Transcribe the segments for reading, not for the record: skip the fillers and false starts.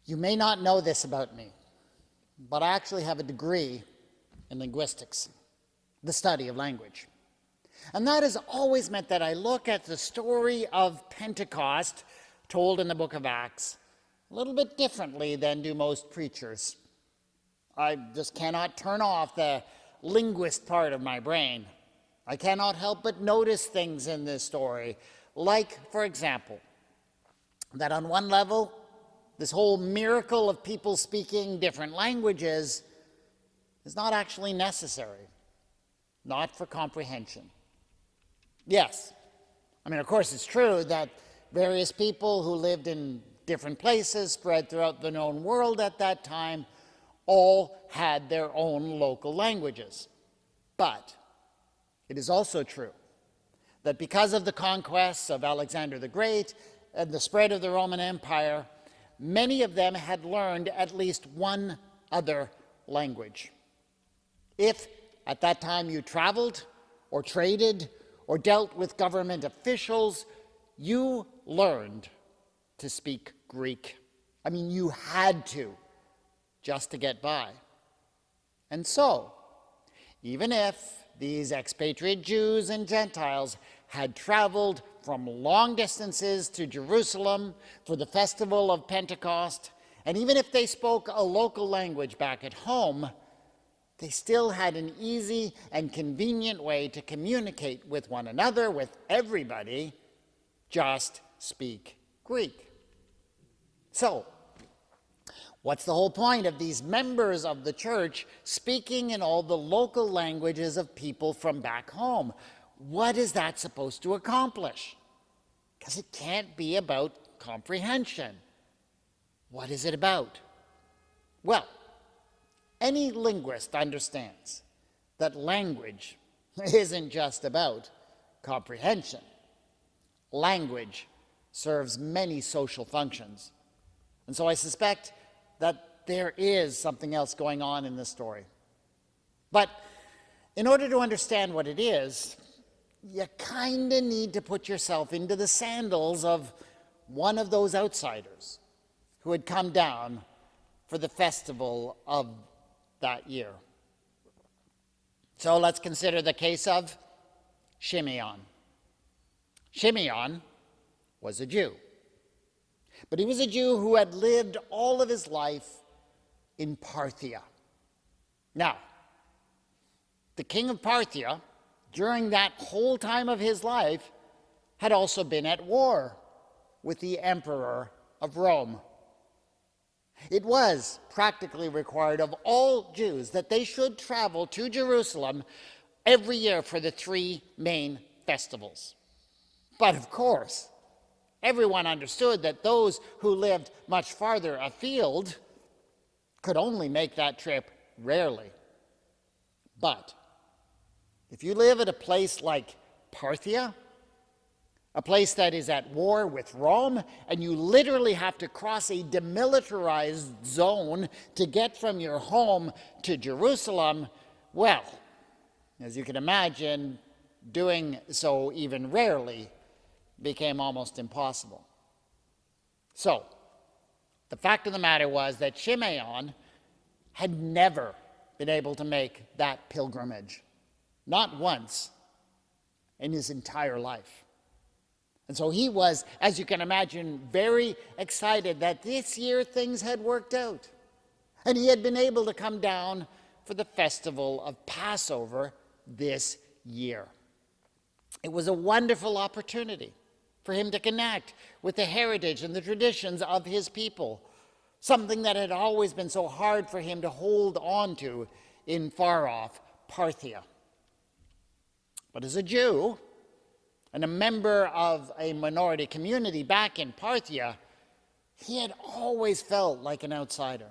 You may not know this about me, but I actually have a degree in linguistics, the study of language. And that has always meant that I look at the story of Pentecost told in the book of Acts a little bit differently than do most preachers. I just cannot turn off the linguist part of my brain. I cannot help but notice things in this story, like, for example, that on one level, this whole miracle of people speaking different languages is not actually necessary, not for comprehension. Yes, of course it's true that various people who lived in different places spread throughout the known world at that time all had their own local languages. But it is also true that because of the conquests of Alexander the Great and the spread of the Roman Empire, many of them had learned at least one other language. If at that time you traveled or traded or dealt with government officials, you learned to speak Greek. You had to, just to get by. And so, even if these expatriate Jews and Gentiles had traveled from long distances to Jerusalem for the festival of Pentecost, and even if they spoke a local language back at home, they still had an easy and convenient way to communicate with one another, with everybody. Just speak Greek. So, what's the whole point of these members of the church speaking in all the local languages of people from back home? What is that supposed to accomplish? Because it can't be about comprehension. What is it about? Well, any linguist understands that language isn't just about comprehension. Language serves many social functions. And so I suspect that there is something else going on in this story. But in order to understand what it is, you kind of need to put yourself into the sandals of one of those outsiders who had come down for the festival of that year. So let's consider the case of Shimeon. Shimeon was a Jew, but he was a Jew who had lived all of his life in Parthia. Now, the king of Parthia, during that whole time of his life, had also been at war with the emperor of Rome. It was practically required of all Jews that they should travel to Jerusalem every year for the three main festivals. But of course, everyone understood that those who lived much farther afield could only make that trip rarely. But if you live at a place like Parthia, a place that is at war with Rome, and you literally have to cross a demilitarized zone to get from your home to Jerusalem, well, as you can imagine, doing so even rarely became almost impossible. So, the fact of the matter was that Shimeon had never been able to make that pilgrimage, not once in his entire life. And so he was, as you can imagine, very excited that this year things had worked out. And he had been able to come down for the festival of Passover this year. It was a wonderful opportunity for him to connect with the heritage and the traditions of his people, something that had always been so hard for him to hold on to in far-off Parthia. But as a Jew, and a member of a minority community back in Parthia, he had always felt like an outsider.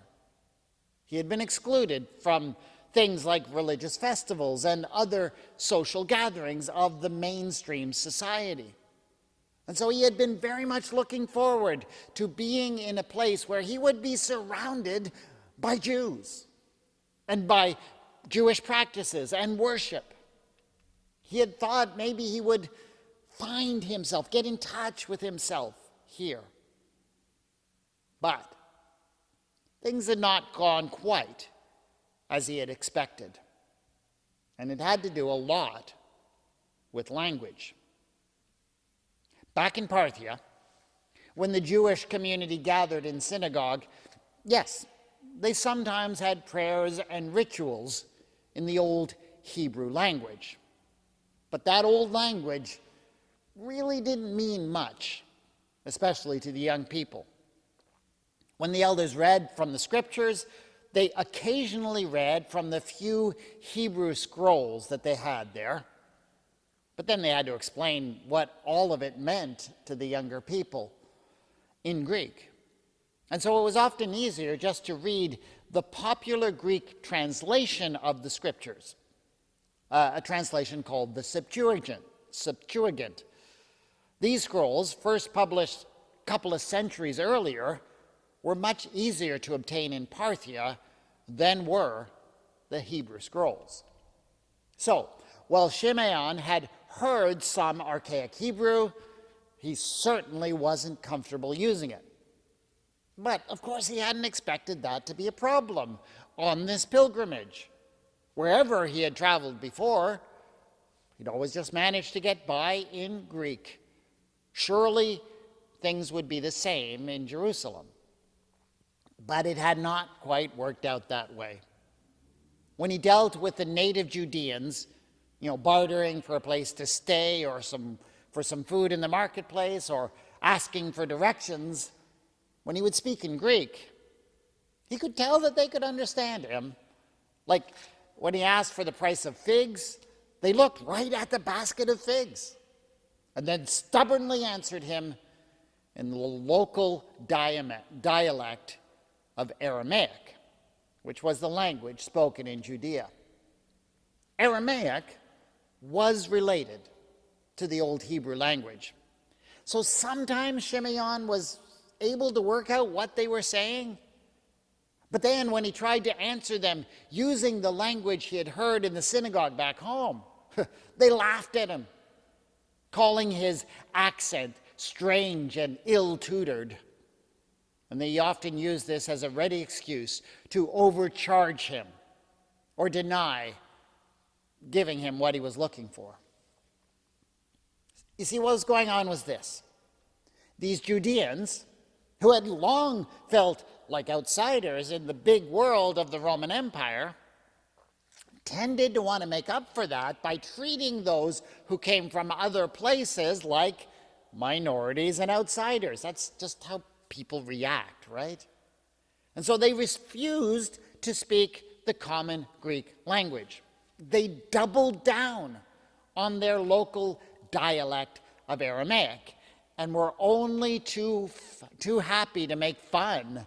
He had been excluded from things like religious festivals and other social gatherings of the mainstream society. And so he had been very much looking forward to being in a place where he would be surrounded by Jews and by Jewish practices and worship. He had thought maybe he would find himself, get in touch with himself here. But things had not gone quite as he had expected. And it had to do a lot with language. Back in Parthia, when the Jewish community gathered in synagogue, yes, they sometimes had prayers and rituals in the old Hebrew language. But that old language really didn't mean much, especially to the young people. When the elders read from the scriptures, they occasionally read from the few Hebrew scrolls that they had there. But then they had to explain what all of it meant to the younger people in Greek. And so it was often easier just to read the popular Greek translation of the scriptures, a translation called the Septuagint. These scrolls, first published a couple of centuries earlier, were much easier to obtain in Parthia than were the Hebrew scrolls. So, while Shimeon had heard some archaic Hebrew, he certainly wasn't comfortable using it. But, of course, he hadn't expected that to be a problem on this pilgrimage. Wherever he had traveled before, he'd always just managed to get by in Greek. Surely things would be the same in Jerusalem. But it had not quite worked out that way. When he dealt with the native Judeans, bartering for a place to stay or for some food in the marketplace or asking for directions, when he would speak in Greek, he could tell that they could understand him. Like when he asked for the price of figs, they looked right at the basket of figs and then stubbornly answered him in the local dialect of Aramaic, which was the language spoken in Judea. Aramaic was related to the Old Hebrew language. So sometimes Shimeon was able to work out what they were saying, but then when he tried to answer them using the language he had heard in the synagogue back home, they laughed at him, calling his accent strange and ill-tutored. And they often used this as a ready excuse to overcharge him or deny giving him what he was looking for. You see, what was going on was this. These Judeans, who had long felt like outsiders in the big world of the Roman Empire, tended to want to make up for that by treating those who came from other places like minorities and outsiders. That's just how people react, right? And so they refused to speak the common Greek language. They doubled down on their local dialect of Aramaic and were only too happy to make fun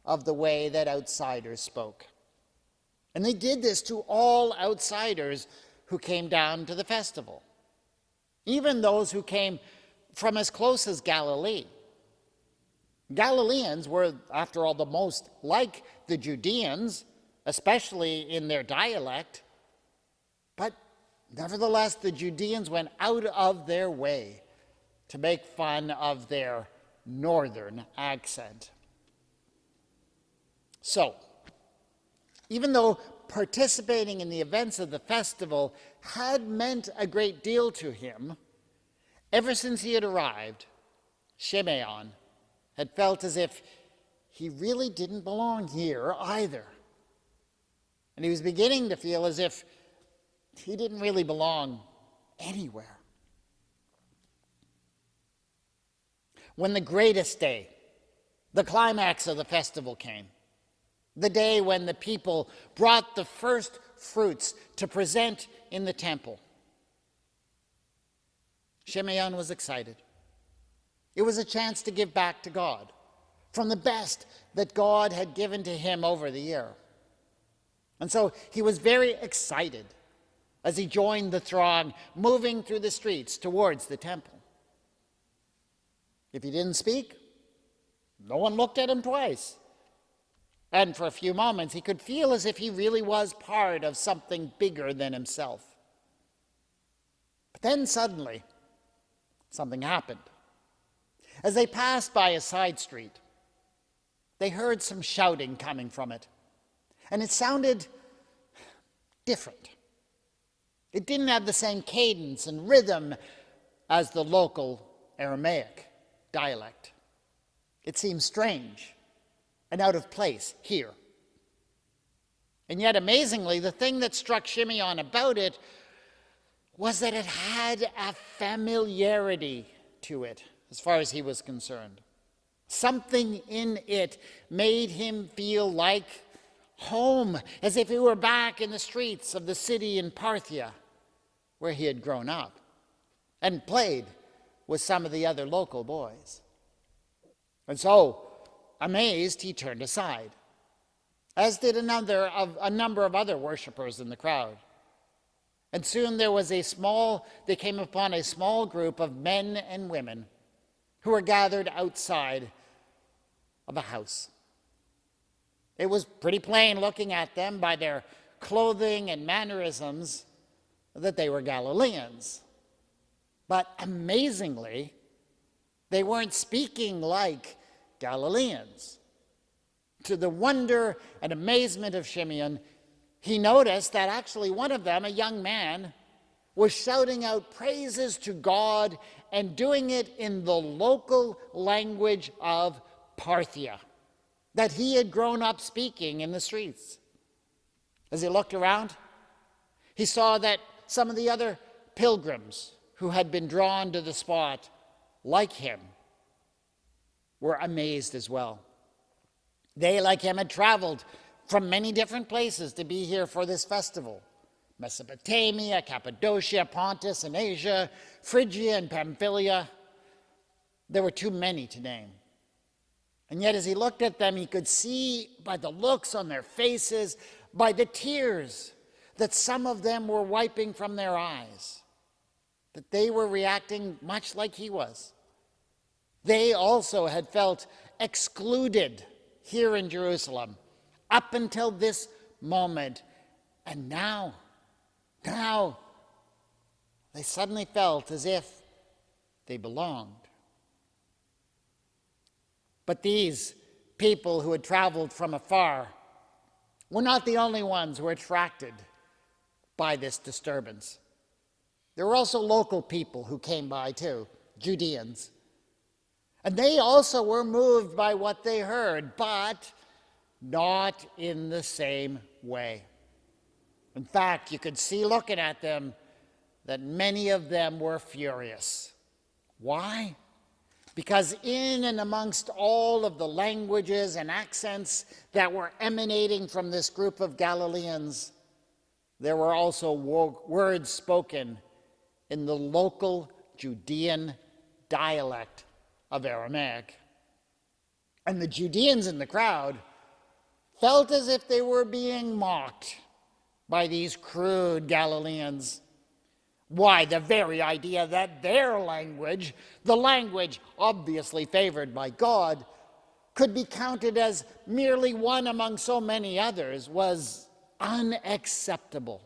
of the way that outsiders spoke. And they did this to all outsiders who came down to the festival, even those who came from as close as Galilee. Galileans were, after all, the most like the Judeans, especially in their dialect. But nevertheless, the Judeans went out of their way to make fun of their northern accent. So, even though participating in the events of the festival had meant a great deal to him, ever since he had arrived, Shimeon had felt as if he really didn't belong here either. And he was beginning to feel as if he didn't really belong anywhere. When the greatest day, the climax of the festival came, the day when the people brought the first fruits to present in the temple, Shimeon was excited. It was a chance to give back to God from the best that God had given to him over the year. And so he was very excited as he joined the throng moving through the streets towards the temple. If he didn't speak, no one looked at him twice. And for a few moments, he could feel as if he really was part of something bigger than himself. But then suddenly, something happened. As they passed by a side street, they heard some shouting coming from it. And it sounded different. It didn't have the same cadence and rhythm as the local Aramaic dialect. It seemed strange and out of place here. And yet, amazingly, the thing that struck Shimeon about it was that it had a familiarity to it, as far as he was concerned. Something in it made him feel like home, as if he were back in the streets of the city in Parthia, where he had grown up and played with some of the other local boys. And so, amazed, he turned aside, as did a number of other worshipers in the crowd. And soon they came upon a small group of men and women who were gathered outside of a house. It was pretty plain looking at them by their clothing and mannerisms that they were Galileans. But amazingly, they weren't speaking like Galileans. To the wonder and amazement of Shimeon, he noticed that actually one of them, a young man, was shouting out praises to God and doing it in the local language of Parthia that he had grown up speaking in the streets. As he looked around, he saw that some of the other pilgrims who had been drawn to the spot, like him, were amazed as well. They, like him, had traveled from many different places to be here for this festival. Mesopotamia, Cappadocia, Pontus, and Asia, Phrygia and Pamphylia. There were too many to name. And yet as he looked at them, he could see by the looks on their faces, by the tears that some of them were wiping from their eyes, that they were reacting much like he was. They also had felt excluded here in Jerusalem up until this moment. And now, they suddenly felt as if they belonged. But these people who had traveled from afar were not the only ones who were attracted by this disturbance. There were also local people who came by too, Judeans. And they also were moved by what they heard, but not in the same way. In fact, you could see looking at them that many of them were furious. Why? Because in and amongst all of the languages and accents that were emanating from this group of Galileans, there were also words spoken in the local Judean dialect of Aramaic. And the Judeans in the crowd felt as if they were being mocked by these crude Galileans. Why, the very idea that their language, the language obviously favored by God, could be counted as merely one among so many others was unacceptable.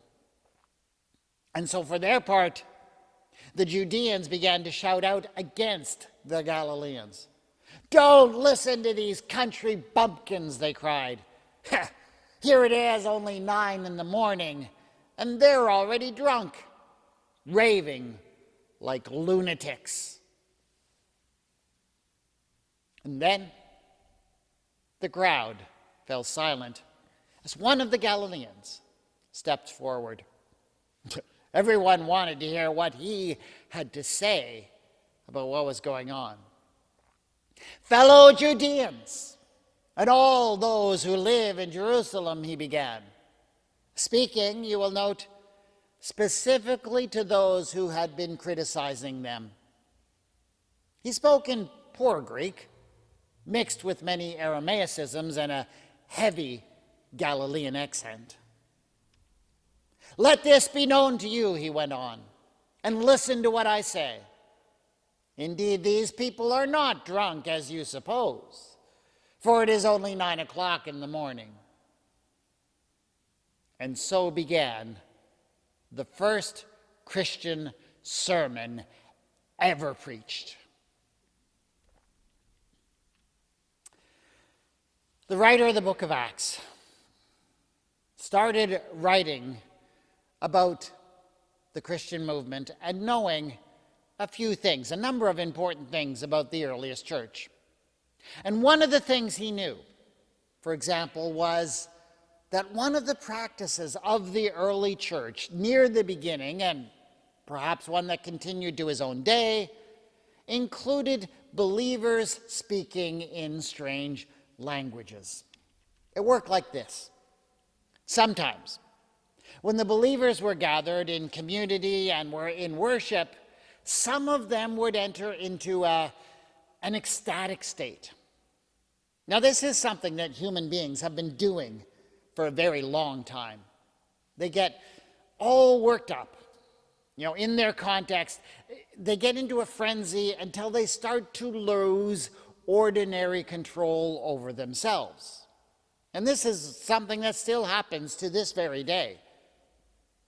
And so for their part, the Judeans began to shout out against the Galileans. "Don't listen to these country bumpkins," they cried. "Here it is, only 9 a.m, and they're already drunk, raving like lunatics." And then the crowd fell silent as one of the Galileans stepped forward. Everyone wanted to hear what he had to say about what was going on. "Fellow Judeans, and all those who live in Jerusalem," he began, speaking, you will note, specifically to those who had been criticizing them. He spoke in poor Greek, mixed with many Aramaicisms and a heavy Galilean accent. "Let this be known to you," he went on, "and listen to what I say. Indeed, these people are not drunk as you suppose, for it is only 9 a.m. And so began the first Christian sermon ever preached. The writer of the book of Acts started writing about the Christian movement and knowing a few things, a number of important things about the earliest church. And one of the things he knew, for example, was that one of the practices of the early church near the beginning, and perhaps one that continued to his own day, included believers speaking in strange languages. It worked like this. Sometimes, when the believers were gathered in community and were in worship, some of them would enter into an ecstatic state. Now, this is something that human beings have been doing for a very long time. They get all worked up. In their context, they get into a frenzy until they start to lose ordinary control over themselves. And this is something that still happens to this very day.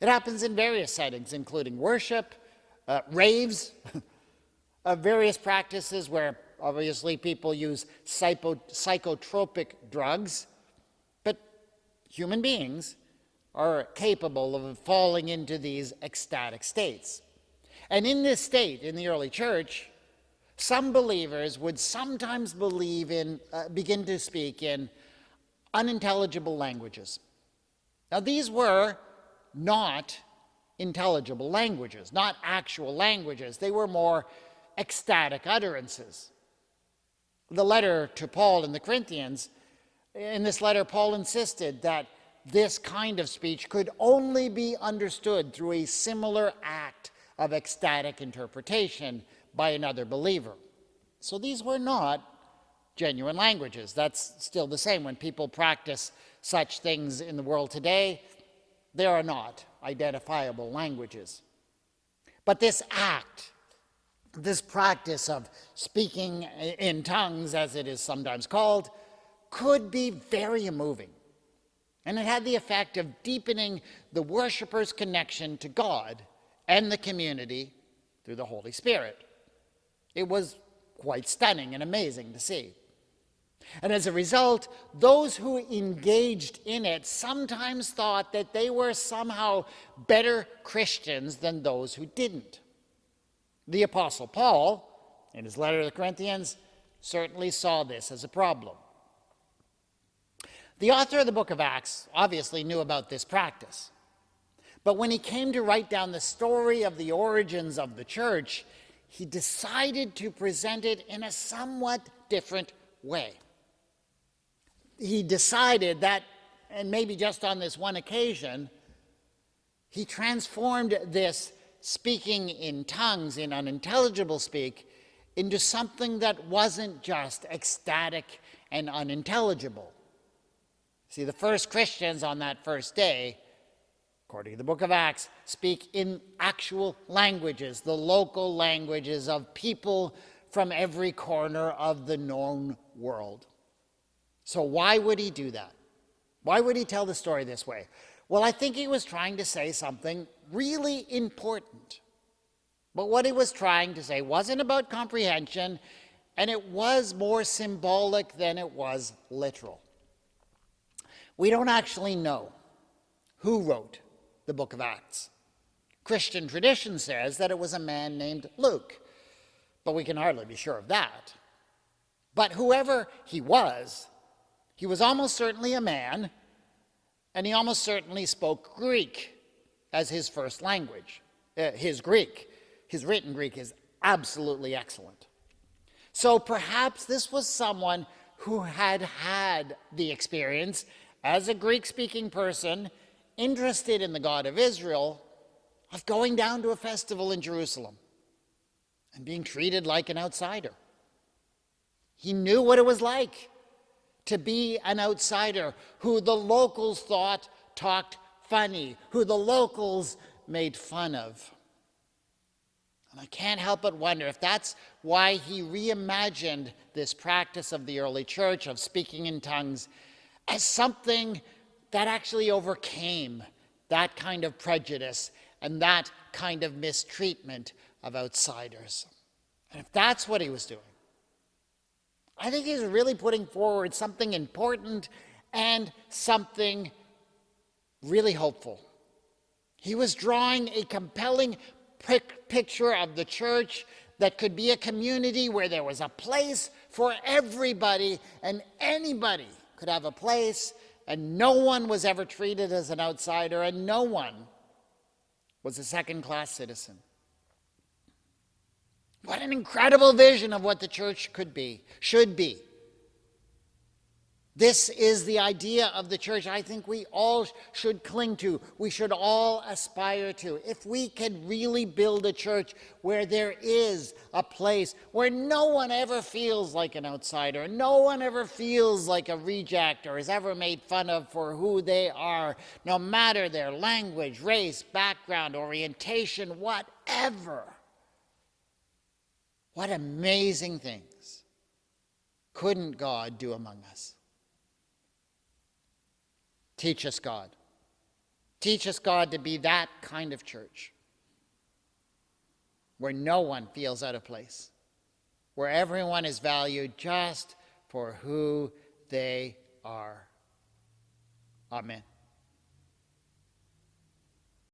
It happens in various settings, including worship, raves, various practices where obviously people use psychotropic drugs, but human beings are capable of falling into these ecstatic states. And in this state, in the early church, some believers would sometimes begin to speak in unintelligible languages. Now, these were not intelligible languages, not actual languages. They were more ecstatic utterances. The letter to Paul and the Corinthians, in this letter, Paul insisted that this kind of speech could only be understood through a similar act of ecstatic interpretation by another believer. So these were not genuine languages. That's still the same when people practice such things in the world today. They are not identifiable languages. But this act, this practice of speaking in tongues, as it is sometimes called, could be very moving. And it had the effect of deepening the worshiper's connection to God and the community through the Holy Spirit. It was quite stunning and amazing to see. And as a result, those who engaged in it sometimes thought that they were somehow better Christians than those who didn't. The Apostle Paul, in his letter to the Corinthians, certainly saw this as a problem. The author of the book of Acts obviously knew about this practice. But when he came to write down the story of the origins of the church, he decided to present it in a somewhat different way. He decided that, and maybe just on this one occasion, he transformed this speaking in tongues, in unintelligible speak, into something that wasn't just ecstatic and unintelligible. See, the first Christians on that first day, according to the book of Acts, speak in actual languages, the local languages of people from every corner of the known world. So why would he do that? Why would he tell the story this way? Well, I think he was trying to say something really important. But what he was trying to say wasn't about comprehension, and it was more symbolic than it was literal. We don't actually know who wrote the book of Acts. Christian tradition says that it was a man named Luke, but we can hardly be sure of that. But whoever he was almost certainly a man, and he almost certainly spoke Greek as his first language. His written Greek is absolutely excellent. So perhaps this was someone who had the experience as a Greek-speaking person interested in the God of Israel of going down to a festival in Jerusalem and being treated like an outsider. He knew what it was like to be an outsider who the locals thought talked funny, who the locals made fun of. And I can't help but wonder if that's why he reimagined this practice of the early church of speaking in tongues as something that actually overcame that kind of prejudice and that kind of mistreatment of outsiders. And if that's what he was doing, I think he's really putting forward something important and something really hopeful. He was drawing a compelling picture of the church that could be a community where there was a place for everybody, and anybody could have a place, and no one was ever treated as an outsider, and no one was a second-class citizen. What an incredible vision of what the church could be, should be. This is the idea of the church I think we all should cling to. We should all aspire to. If we can really build a church where there is a place where no one ever feels like an outsider, no one ever feels like a reject or is ever made fun of for who they are, no matter their language, race, background, orientation, whatever. What amazing things couldn't God do among us? Teach us, God. Teach us, God, to be that kind of church where no one feels out of place, where everyone is valued just for who they are. Amen.